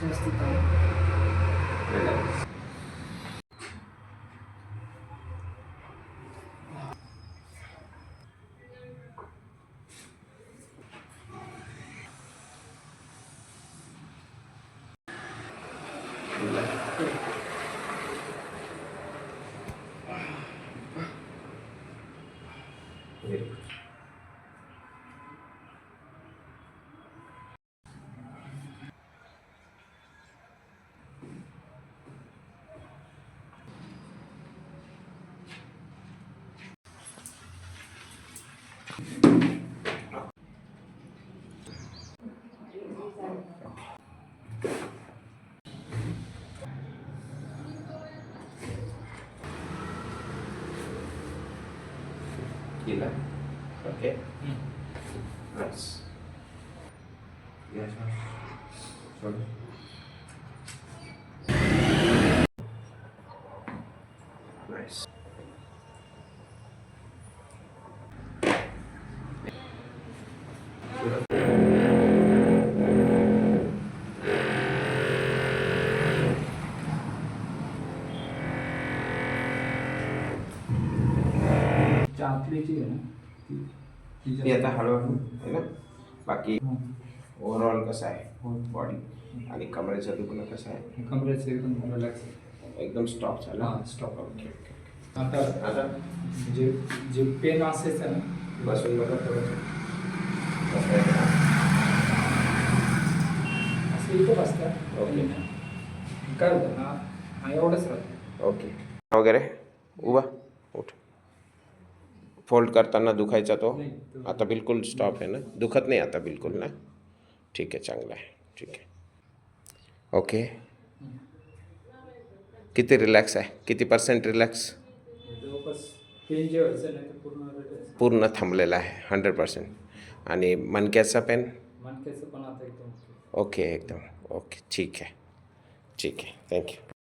जास्त ताण. Relax. Very good. Gila. Okay. Nice. Yes, ma'am. Sorry. Nice. च्या आतली जी आहे ना ती हे आता हळूहळू आहे ना. बाकी हो. ओव्हरऑल कसं आहे हो. बॉडी आणि कमरेचं दुखणं कसं आहे? कमरेचं एकदम रिलॅक्स. एकदम स्टॉप झाला. हां, स्टॉप. Okay okay. आता आता जे जे पेन असायचं ना बसून बघा थोडंसं. कसं आहे का? असं इथं बसतं. ओके. काय होतं ना हा एवढंच राहतं. ओके. वगैरे उभा उठ. फोल्ड करताना दुखायचा तो नाही, आता बिलकुल स्टॉप आहे ना. दुखत नाही आता बिलकुल ना. ठीक आहे, चांगलं आहे. ठीक आहे. ओके. किती रिलॅक्स आहे? किती % रिलॅक्स? जवळपास पेन जे व्हायचं ना ते पूर्ण relax. पूर्ण थांबलेला आहे 100%. आणि मणक्याचा पेन? मणक्याचं पण आता एकदम okay. ओके एकदम ओके. ठीक आहे, ठीक आहे. थँक्यू.